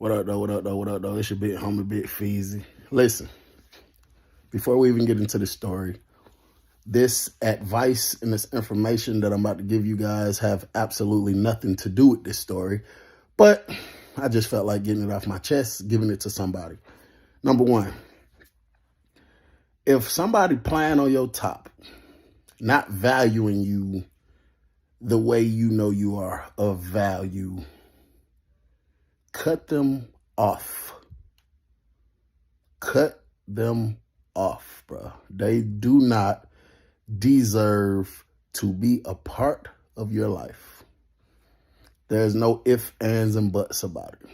What up, though? What up, though? What up, though? It's your big homie, Big Feezy. Listen, before we even get into the story, this advice and this information that I'm about to give you guys have absolutely nothing to do with this story, but I just felt like getting it off my chest, giving it to somebody. Number one, if somebody playing on your top, not valuing you the way you know you are of value, cut them off. Cut them off, bro. They do not deserve to be a part of your life. There's no ifs, ands, and buts about it.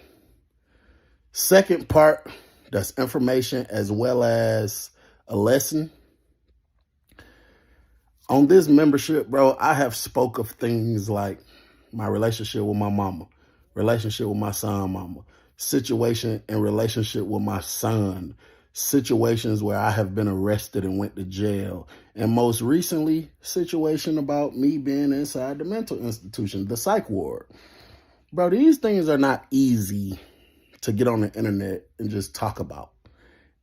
Second part, that's information as well as a lesson. On this membership, bro, I have spoke of things like my relationship with my mama, relationship with my son mama, situation and relationship with my son, situations where I have been arrested and went to jail, and most recently, situation about me being inside the mental institution, the psych ward. Bro, these things are not easy to get on the internet and just talk about.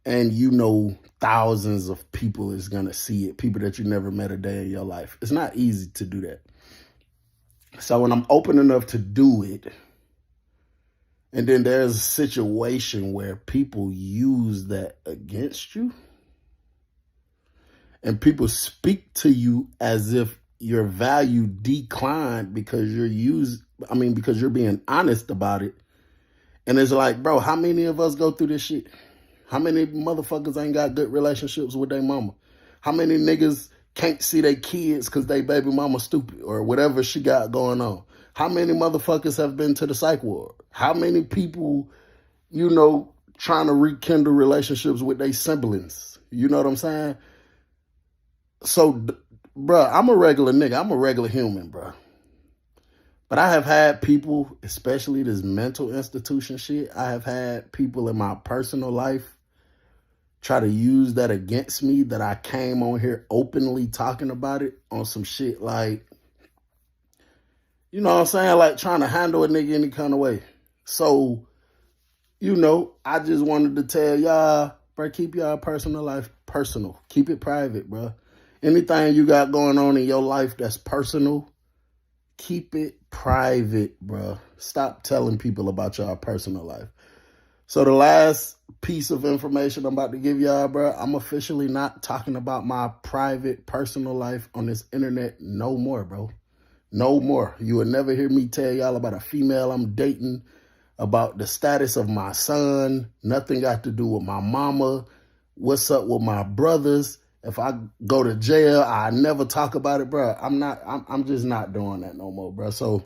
And you know thousands of people is going to see it, people that you never met a day in your life. It's not easy to do that. So when I'm open enough to do it, and then there's a situation where people use that against you, and people speak to you as if your value declined because because you're being honest about it. And it's like, bro, how many of us go through this shit? How many motherfuckers ain't got good relationships with their mama? How many niggas can't see their kids because they baby mama stupid or whatever she got going on? How many motherfuckers have been to the psych ward? How many people, trying to rekindle relationships with their siblings? You know what I'm saying? So, bruh, I'm a regular nigga. I'm a regular human, bruh. But I have had people, especially this mental institution shit, I have had people in my personal life try to use that against me, that I came on here openly talking about it on some shit like, you know what I'm saying? Like trying to handle a nigga any kind of way. So, I just wanted to tell y'all, bro, keep y'all personal life personal. Keep it private, bro. Anything you got going on in your life that's personal, keep it private, bro. Stop telling people about your personal life. So the last piece of information I'm about to give y'all, bro, I'm officially not talking about my private personal life on this internet no more, bro. No more. You will never hear me tell y'all about a female I'm dating, about the status of my son. Nothing got to do with my mama. What's up with my brothers? If I go to jail, I never talk about it, bro. I'm just not doing that no more, bro. So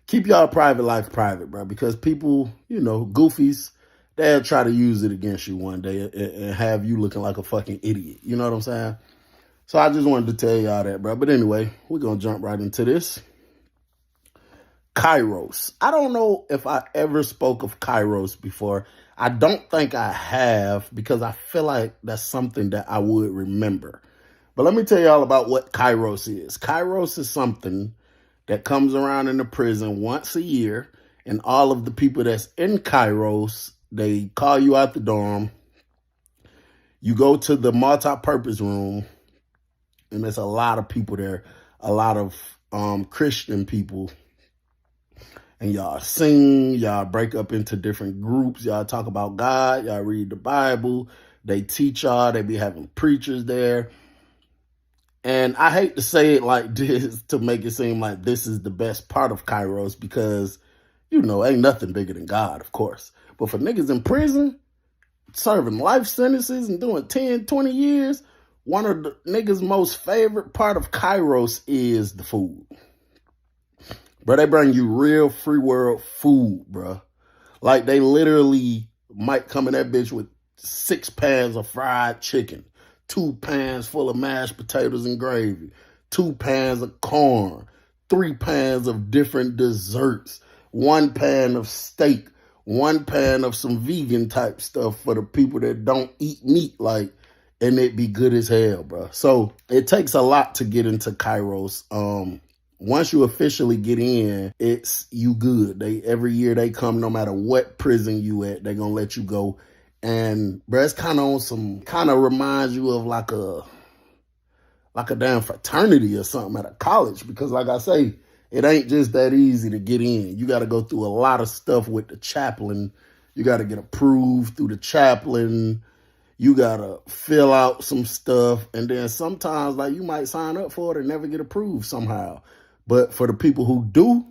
keep y'all private life private, bro, because people, goofies, they'll try to use it against you one day and have you looking like a fucking idiot. You know what I'm saying? So I just wanted to tell y'all that, bro. But anyway, we're going to jump right into this. Kairos. I don't know if I ever spoke of Kairos before. I don't think I have, because I feel like that's something that I would remember. But let me tell y'all about what Kairos is. Kairos is something that comes around in the prison once a year, and all of the people that's in Kairos, they call you out the dorm. You go to the multi-purpose room, and there's a lot of people there, a lot of Christian people. And y'all sing, y'all break up into different groups, y'all talk about God, y'all read the Bible, they teach y'all, they be having preachers there. And I hate to say it like this to make it seem like this is the best part of Kairos because, ain't nothing bigger than God, of course. But for niggas in prison, serving life sentences and doing 10, 20 years, one of the niggas' most favorite part of Kairos is the food. Bro, they bring you real free world food, bro. Like they literally might come in that bitch with 6 pans of fried chicken, 2 pans full of mashed potatoes and gravy, 2 pans of corn, 3 pans of different desserts, 1 pan of steak, 1 pan of some vegan type stuff for the people that don't eat meat, and it be good as hell, bro. So it takes a lot to get into Kairos. once you officially get in, it's you good. Every year they come, no matter what prison you at, they gonna let you go. And bro, it's kind of on some, kind of reminds you of like a damn fraternity or something at a college, because like I say, it ain't just that easy to get in. You got to go through a lot of stuff with the chaplain. You got to get approved through the chaplain. You got to fill out some stuff. And then sometimes, like, you might sign up for it and never get approved somehow. But for the people who do,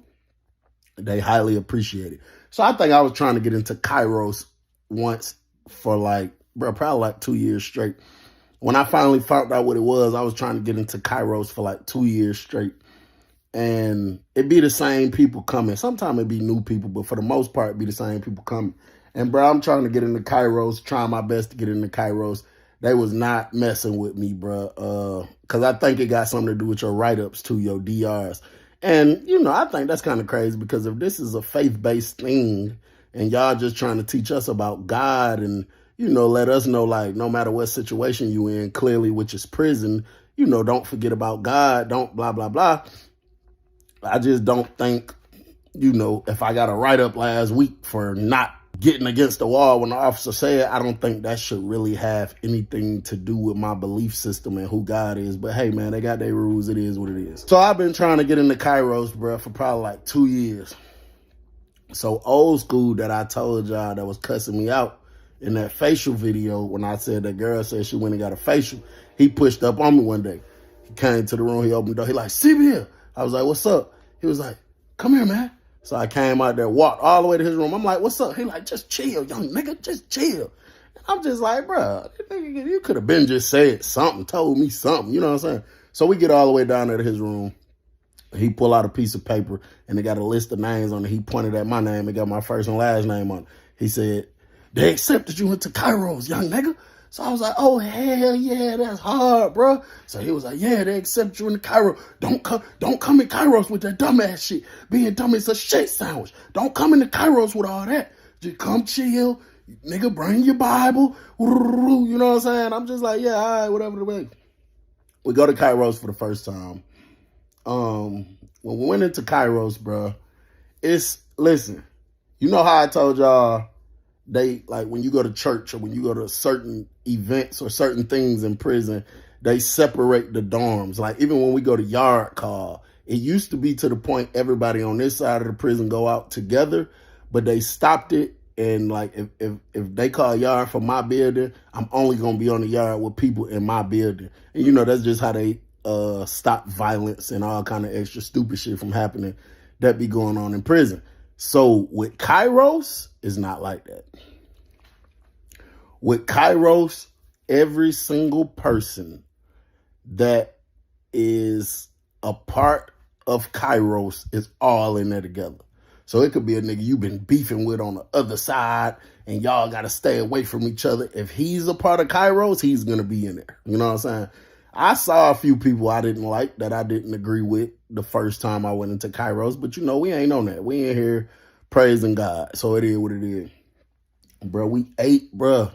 they highly appreciate it. So I think I was trying to get into Kairos once for like, bro, probably like 2 years straight. When I finally found out what it was, I was trying to get into Kairos for like 2 years straight. And it'd be the same people coming. Sometimes it'd be new people, but for the most part, it'd be the same people coming. And bro, I'm trying to get into Kairos, trying my best to get into Kairos. They was not messing with me, bro. Because I think it got something to do with your write-ups too, your DRs. And, you know, I think that's kind of crazy, because if this is a faith-based thing and y'all just trying to teach us about God and, you know, let us know, like, no matter what situation you in, clearly, which is prison, you know, don't forget about God, don't blah, blah, blah. I just don't think, you know, if I got a write-up last week for not getting against the wall when the officer said, I don't think that should really have anything to do with my belief system and who God is. But hey, man, they got their rules. It is what it is. So I've been trying to get into Kairos, bro, for probably like 2 years. So old school that I told y'all that was cussing me out in that facial video when I said that girl said she went and got a facial, he pushed up on me one day. He came to the room, he opened the door, he like, see me here. I was like, what's up? He was like, come here, man. So I came out there, walked all the way to his room. I'm like, what's up? He like, just chill, young nigga, just chill. And I'm just like, bro, you could have been just said something, told me something, you know what I'm saying? So we get all the way down there to his room. He pulled out a piece of paper and they got a list of names on it. He pointed at my name and got my first and last name on it. He said, they accepted you into Kairos, young nigga. So I was like, oh, hell yeah, that's hard, bro. So he was like, yeah, they accept you in the Kairos. Don't come in Kairos with that dumbass shit. Being dumb is a shit sandwich. Don't come in the Kairos with all that. Just come chill. Nigga, bring your Bible. You know what I'm saying? I'm just like, yeah, all right, whatever the way. We go to Kairos for the first time. When we went into Kairos, bro, listen, you know how I told y'all, they, like, when you go to church or when you go to certain events or certain things in prison, they separate the dorms. Like, even when we go to yard call, it used to be to the point everybody on this side of the prison go out together, but they stopped it. And like, if they call yard for my building, I'm only going to be on the yard with people in my building. And, you know, that's just how they stop violence and all kind of extra stupid shit from happening that be going on in prison. So with Kairos, it's not like that. With Kairos, every single person that is a part of Kairos is all in there together. So it could be a nigga you've been beefing with on the other side and y'all got to stay away from each other. If he's a part of Kairos, he's going to be in there. You know what I'm saying? I saw a few people I didn't like, that I didn't agree with the first time I went into Kairos, but you know, we ain't on that. We ain't here praising God. So it is what it is. Bro, we ate, bro.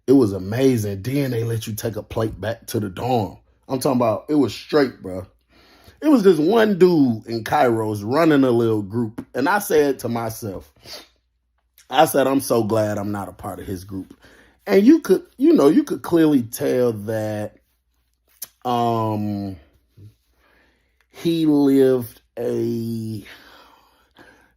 It was amazing. Then they let you take a plate back to the dorm. I'm talking about, it was straight, bro. It was this one dude in Kairos running a little group. And I said to myself, I said, I'm so glad I'm not a part of his group. And you could clearly tell that he lived a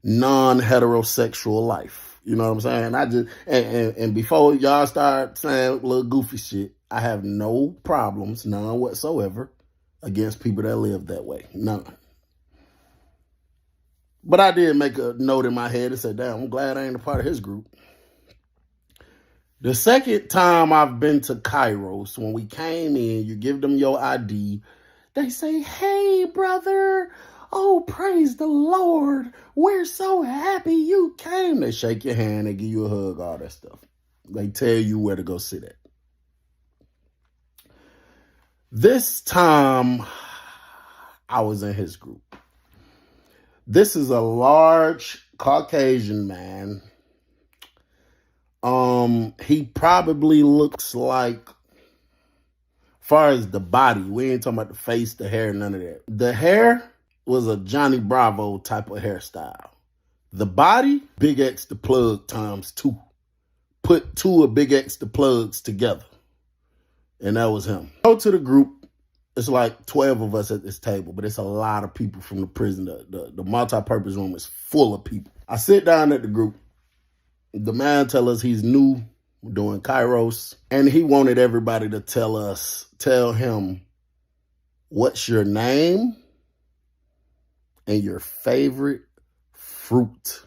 non-heterosexual life. You know what I'm saying? I just, and before y'all start saying little goofy shit, I have no problems, none whatsoever, against people that live that way. None. But I did make a note in my head and said, damn, I'm glad I ain't a part of his group. The second time I've been to Kairos, when we came in, you give them your ID. They say, hey, brother. Oh, praise the Lord. We're so happy you came. They shake your hand. They give you a hug, all that stuff. They tell you where to go sit at. This time, I was in his group. This is a large Caucasian man. He probably looks like, far as the body, we ain't talking about the face, the hair, none of that. The hair was a Johnny Bravo type of hairstyle. The body, Big X the plug times 2. Put 2 of Big X the plugs together. And that was him. Go to the group. It's like 12 of us at this table, but it's a lot of people from the prison. The multi-purpose room is full of people. I sit down at the group. The man tell us he's new, doing Kairos, and he wanted everybody to tell him, what's your name and your favorite fruit.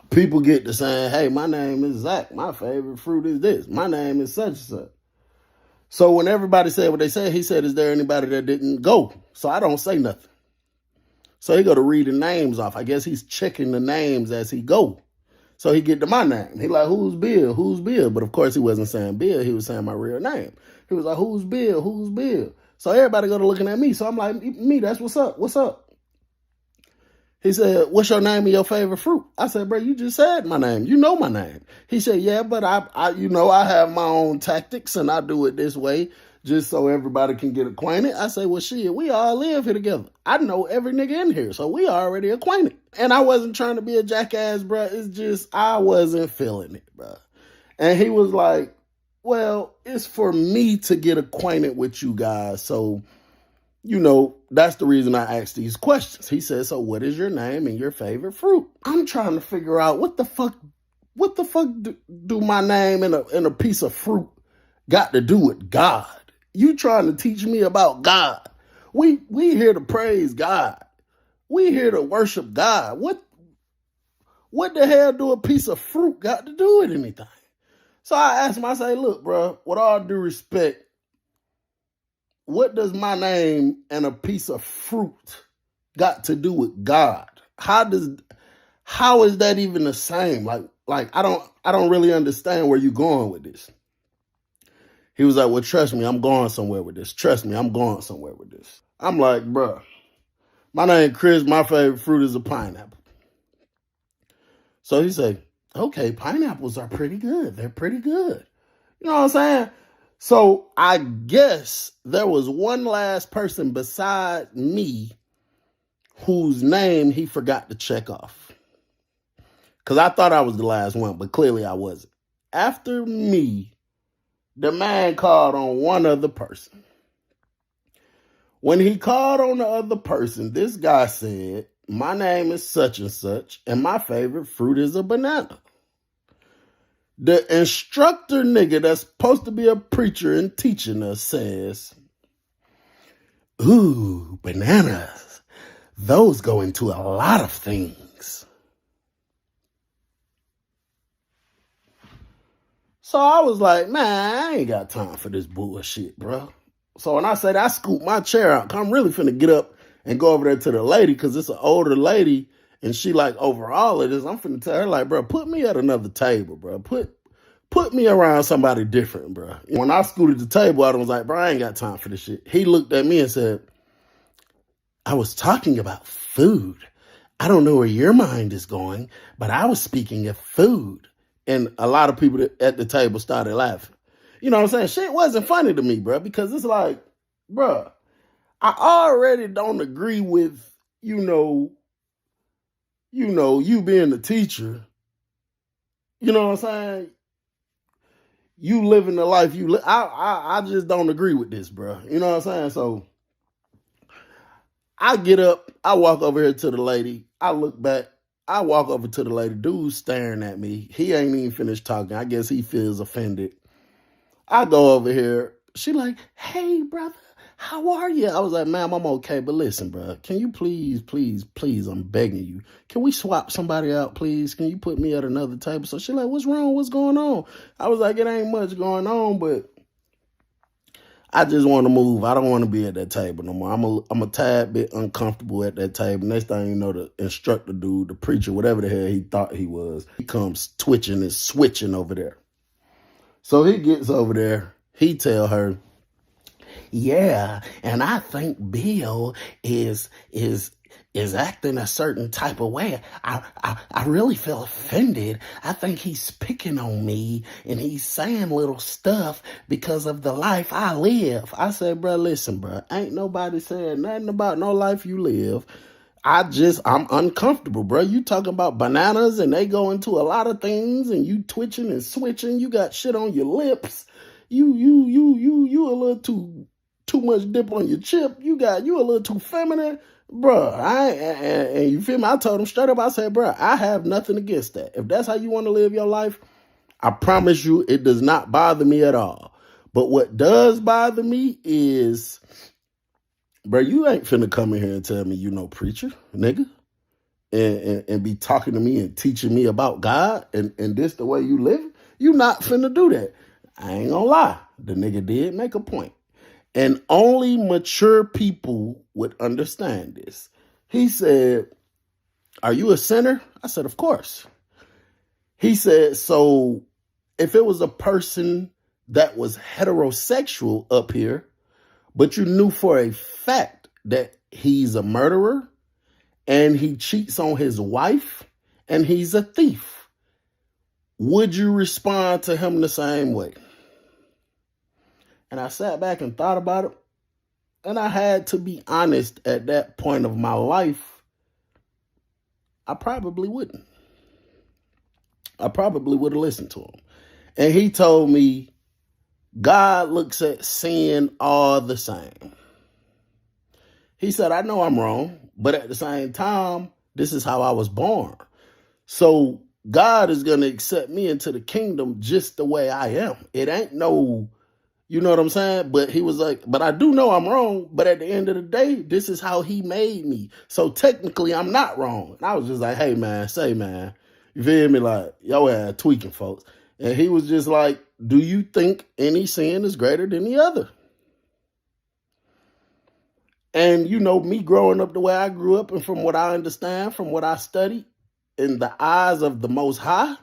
People get to saying, hey, my name is Zach. My favorite fruit is this. My name is such and such. So when everybody said what they said, he said, is there anybody that didn't go? So I don't say nothing. So he go to read the names off. I guess he's checking the names as he go. So he get to my name. He like, who's Bill? Who's Bill? But of course he wasn't saying Bill. He was saying my real name. He was like, who's Bill? Who's Bill? So everybody go to looking at me. So I'm like, me, that's what's up. What's up? He said, what's your name and your favorite fruit? I said, bro, you just said my name. You know my name. He said, yeah, but I have my own tactics and I do it this way just so everybody can get acquainted. I say, well, shit, we all live here together. I know every nigga in here, so we already acquainted. And I wasn't trying to be a jackass, bro. It's just I wasn't feeling it, bro. And he was like, well, it's for me to get acquainted with you guys. So, that's the reason I asked these questions. He said, so what is your name and your favorite fruit? I'm trying to figure out what the fuck do my name and a piece of fruit got to do with God? You trying to teach me about God? We here to praise God. We here to worship God. What the hell do a piece of fruit got to do with anything? So I asked him, I say, look, bro, with all due respect, what does my name and a piece of fruit got to do with God? How is that even the same? Like I don't really understand where you're going with this. He was like, well, trust me, I'm going somewhere with this. Trust me, I'm going somewhere with this. I'm like, bro, my name Chris, my favorite fruit is a pineapple. So he said, okay, pineapples are pretty good. They're pretty good. You know what I'm saying? So I guess there was one last person beside me whose name he forgot to check off. Because I thought I was the last one, but clearly I wasn't. After me, the man called on one other person. When he called on the other person, this guy said, my name is such and such, and my favorite fruit is a banana. The instructor nigga that's supposed to be a preacher and teaching us says, ooh, bananas. Those go into a lot of things. So I was like, man, I ain't got time for this bullshit, bro. So when I said I scooped my chair out, I'm really finna get up and go over there to the lady because it's an older lady and she like over all of this. I'm finna tell her like, bro, put me at another table, bro. Put me around somebody different, bro. When I scooted the table out, I was like, bro, I ain't got time for this shit. He looked at me and said, I was talking about food. I don't know where your mind is going, but I was speaking of food. And a lot of people at the table started laughing. You know what I'm saying? Shit wasn't funny to me, bro, because it's like, bro, I already don't agree with, you being the teacher. You know what I'm saying? You living the life you live. I just don't agree with this, bro. You know what I'm saying? So I get up, I walk over here to the lady. I look back, I walk over to the lady. Dude's staring at me. He ain't even finished talking. I guess he feels offended. I go over here. She like, hey, brother, how are you? I was like, ma'am, I'm okay. But listen, bro, can you please, I'm begging you. Can we swap somebody out, please? Can you put me at another table? So she like, what's wrong? What's going on? I was like, it ain't much going on, but I just want to move. I don't want to be at that table no more. I'm a tad bit uncomfortable at that table. Next thing you know, the instructor dude, the preacher, whatever the hell he thought he was, he comes twitching and switching over there. So he gets over there. He tell her, yeah, and I think Bill is is acting a certain type of way. I really feel offended. I think he's picking on me and he's saying little stuff because of the life I live. I said, bro, listen, bro, ain't nobody saying nothing about no life you live. I'm uncomfortable, bro. You talking about bananas and they go into a lot of things and you twitching and switching. You got shit on your lips. You a little too much dip on your chip. You a little too feminine. Bro, and you feel me? I told him straight up, I said, bro, I have nothing against that. If that's how you want to live your life, I promise you it does not bother me at all. But what does bother me is, bro, you ain't finna come in here and tell me you no preacher, nigga, and be talking to me and teaching me about God and this the way you live. You not finna do that. I ain't gonna lie. The nigga did make a point. And only mature people would understand this. He said, are you a sinner? I said, of course. He said, so if it was a person that was heterosexual up here, but you knew for a fact that he's a murderer and he cheats on his wife and he's a thief, would you respond to him the same way? And I sat back and thought about it. And I had to be honest at that point of my life. I probably wouldn't. I probably would have listened to him. And he told me, God looks at sin all the same. He said, I know I'm wrong, but at the same time, this is how I was born. So God is going to accept me into the kingdom just the way I am. It ain't no, you know what I'm saying? But he was like, but I do know I'm wrong. But at the end of the day, this is how he made me. So technically, I'm not wrong. And I was just like, hey, man, you feel me? Like, yo, ass tweaking, folks. And he was just like, do you think any sin is greater than the other? And, you know, me growing up the way I grew up and from what I understand, from what I studied, in the eyes of the Most High,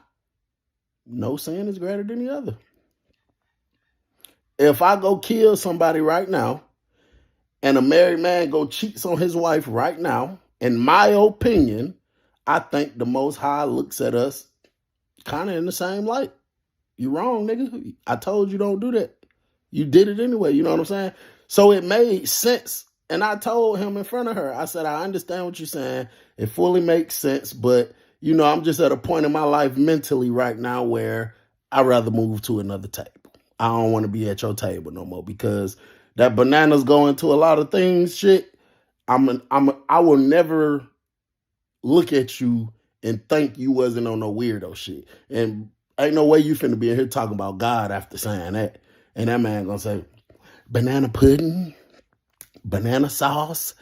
no sin is greater than the other. If I go kill somebody right now and a married man go cheats on his wife right now, in my opinion, I think the Most High looks at us kind of in the same light. You wrong, nigga. I told you don't do that. You did it anyway. You know what I'm saying? So it made sense. And I told him in front of her, I said, I understand what you're saying. It fully makes sense. But, you know, I'm just at a point in my life mentally right now where I'd rather move to another table. I don't want to be at your table no more because that bananas go into a lot of things, shit. I will never look at you and think you wasn't on no weirdo shit. And ain't no way you finna be in here talking about God after saying that. And that man gonna say, banana pudding, banana sauce,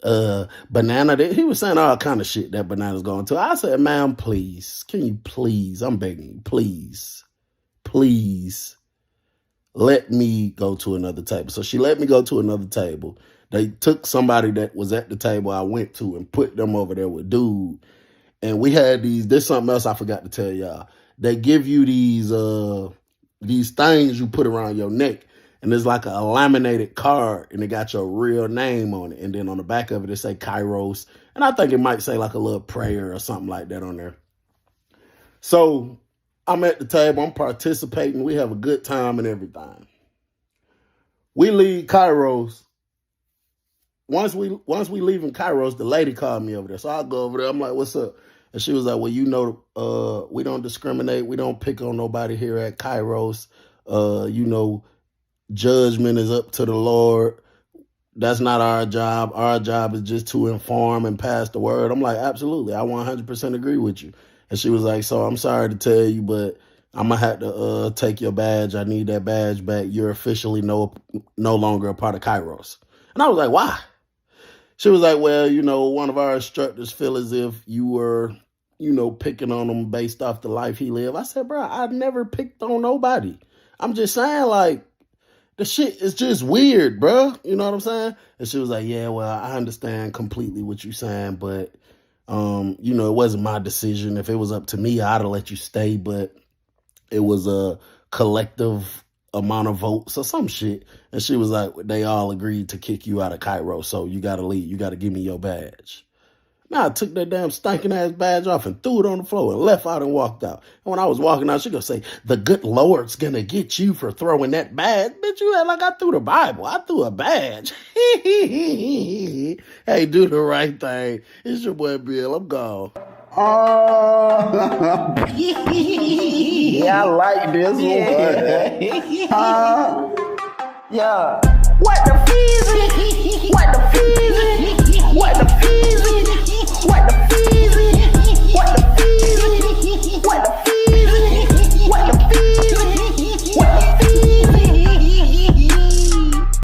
banana. He was saying all kind of shit that bananas going to. I said, ma'am, please, can you please, I'm begging you, please let me go to another table. So she let me go to another table. They took somebody that was at the table I went to and put them over there with dude. And we had there's something else I forgot to tell y'all. They give you these things you put around your neck. And there's like a laminated card and it got your real name on it. And then on the back of it, it say Kairos. And I think it might say like a little prayer or something like that on there. So I'm at the table, I'm participating. We have a good time and everything. We leave Kairos. Once we leave in Kairos, the lady called me over there. So I go over there. I'm like, what's up? And she was like, well, you know, we don't discriminate. We don't pick on nobody here at Kairos. You know, judgment is up to the Lord. That's not our job. Our job is just to inform and pass the word. I'm like, absolutely. I 100% agree with you. And she was like, so I'm sorry to tell you, but I'm going to have to take your badge. I need that badge back. You're officially no longer a part of Kairos. And I was like, why? She was like, well, you know, one of our instructors feel as if you were, you know, picking on him based off the life he lived. I said, bro, I never picked on nobody. I'm just saying, like, the shit is just weird, bro. You know what I'm saying? And she was like, yeah, well, I understand completely what you're saying, but, you know, it wasn't my decision. If it was up to me, I'd have let you stay, but it was a collective amount of votes or some shit. And she was like, they all agreed to kick you out of Cairo, so you got to leave. You got to give me your badge. Nah, I took that damn stinking ass badge off and threw it on the floor and left out and walked out. And when I was walking out, she gonna say, the good Lord's gonna get you for throwing that badge. Bitch, you act like I threw the Bible. I threw a badge. Hey, do the right thing. It's your boy Bill. I'm gone. Yeah, I like this one. Yeah. What the fees?